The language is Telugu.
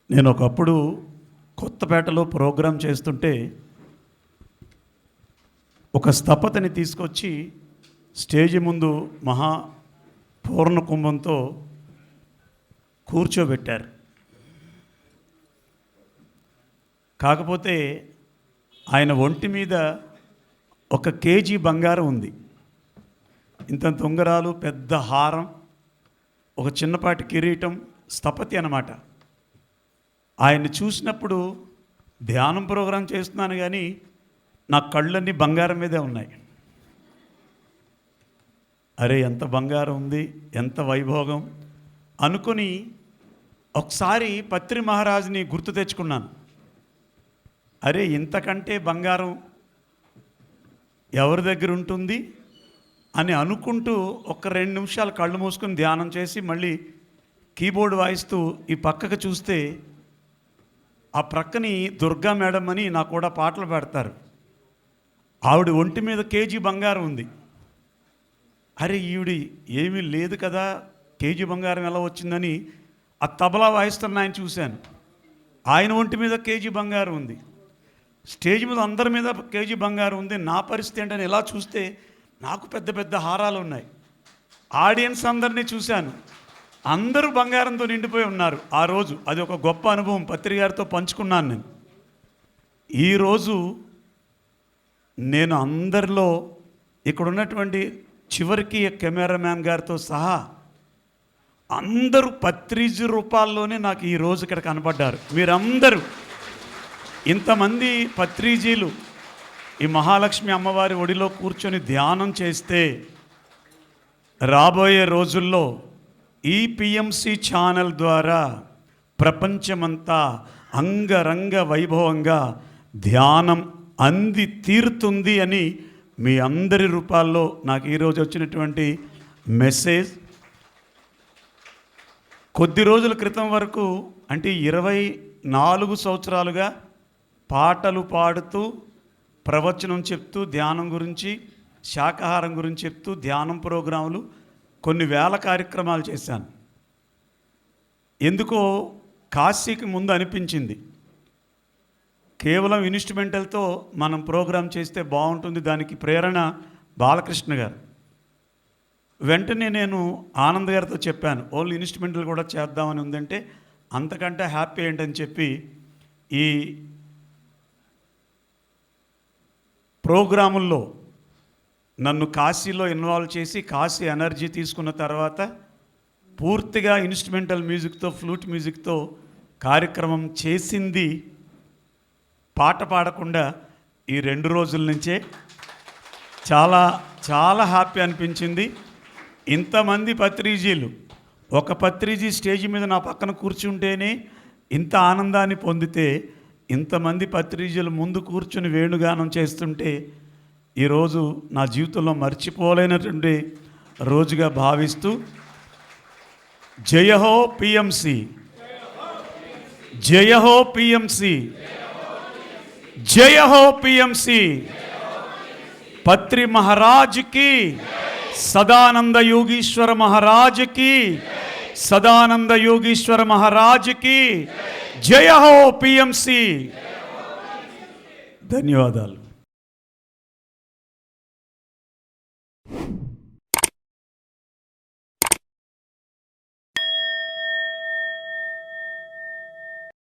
నేను ఒకప్పుడు కొత్తపేటలో ప్రోగ్రాం చేస్తుంటే ఒక స్థపతిని తీసుకొచ్చి స్టేజ్ ముందు మహా పూర్ణ కుంభంతో కూర్చోబెట్టారు. కాకపోతే ఆయన ఒంటి మీద 1 కేజీ బంగారం ఉంది. ఇంతంత ఉంగరాలు, పెద్ద హారం, ఒక చిన్నపాటి కిరీటం. స్థపతి అన్నమాట. ఆయన్ని చూసినప్పుడు ధ్యానం ప్రోగ్రాం చేస్తున్నాను కానీ నా కళ్ళన్నీ బంగారం మీదే ఉన్నాయి. అరే ఎంత బంగారం ఉంది, ఎంత వైభోగం అనుకుని ఒకసారి పత్రి మహారాజుని గుర్తు తెచ్చుకున్నాను. అరే ఇంతకంటే బంగారం ఎవరి దగ్గర ఉంటుంది అని అనుకుంటూ ఒక 2 నిమిషాలు కళ్ళు మూసుకొని ధ్యానం చేసి మళ్ళీ కీబోర్డ్ వాయిస్తూ ఈ పక్కకు చూస్తే ఆ ప్రక్కని దుర్గా మేడం అని నాకు కూడా పాటలు పెడతారు. ఆవిడ ఒంటి మీద కేజీ బంగారం ఉంది. అరే ఈవిడి ఏమీ లేదు కదా, కేజీ బంగారం ఎలా వచ్చిందని ఆ తబలా వాయిస్తున్న ఆయన చూశాను. ఆయన ఒంటి మీద కేజీ బంగారం ఉంది. స్టేజ్ మీద అందరి మీద కేజీ బంగారం ఉంది. నా పరిస్థితి ఏంటని ఎలా చూస్తే నాకు పెద్ద పెద్ద హారాలు ఉన్నాయి. ఆడియన్స్ అందరినీ చూశాను, అందరూ బంగారంతో నిండిపోయి ఉన్నారు. ఆ రోజు అది ఒక గొప్ప అనుభవం పత్రి గారితో పంచుకున్నాను. ఈరోజు నేను అందరిలో ఇక్కడ ఉన్నటువంటి చివరికి కెమెరామ్యాన్ గారితో సహా అందరూ పత్రిజీ రూపాల్లోనే నాకు ఈరోజు ఇక్కడ కనపడ్డారు. మీరందరూ ఇంతమంది పత్రిజీలు ఈ మహాలక్ష్మి అమ్మవారి ఒడిలో కూర్చొని ధ్యానం చేస్తే రాబోయే రోజుల్లో ఈ పిఎంసి ఛానల్ ద్వారా ప్రపంచమంతా అంగరంగ వైభవంగా ధ్యానం అంది తీరుతుంది అని మీ అందరి రూపాల్లో నాకు ఈరోజు వచ్చినటువంటి మెసేజ్. కొద్ది రోజుల క్రితం వరకు అంటే 24 సంవత్సరాలుగా పాటలు పాడుతూ ప్రవచనం చెప్తూ ధ్యానం గురించి, శాకాహారం గురించి చెప్తూ ధ్యానం ప్రోగ్రాములు కొన్ని వేల కార్యక్రమాలు చేశాను. ఎందుకో కాశీకి ముందు అనిపించింది కేవలం ఇన్స్ట్రుమెంటల్తో మనం ప్రోగ్రాం చేస్తే బాగుంటుంది, దానికి ప్రేరణ బాలకృష్ణ గారు. వెంటనే నేను ఆనంద్ గారితో చెప్పాను ఓన్లీ ఇన్స్ట్రుమెంటల్ కూడా చేద్దామని ఉందంటే అంతకంటే హ్యాపీ ఏంటని చెప్పి ఈ ప్రోగ్రాముల్లో నన్ను కాశీలో ఇన్వాల్వ్ చేసి కాశీ ఎనర్జీ తీసుకున్న తర్వాత పూర్తిగా ఇన్స్ట్రుమెంటల్ మ్యూజిక్తో, ఫ్లూట్ మ్యూజిక్తో కార్యక్రమం చేసింది పాట పాడకుండా ఈ 2 రోజుల నుంచే. చాలా చాలా హ్యాపీ అనిపించింది. ఇంతమంది పత్రిజీలు, ఒక పత్రిజీ స్టేజ్ మీద నా పక్కన కూర్చుంటేనే ఇంత ఆనందాన్ని పొందితే ఇంతమంది పత్రిజీలు ముందు కూర్చుని వేణుగానం చేస్తుంటే ఈరోజు నా జీవితంలో మర్చిపోలేనటువంటి రోజుగా భావిస్తూ జయ హో పిఎంసి, జయ హో పిఎంసి, జయ హో పిఎంసి, పత్రి మహారాజ్ కి, సదానంద యోగీశ్వర మహారాజ్ కి, సదానంద యోగీశ్వర మహారాజ్ కి జయ హో పిఎంసి. ధన్యవాదాలు.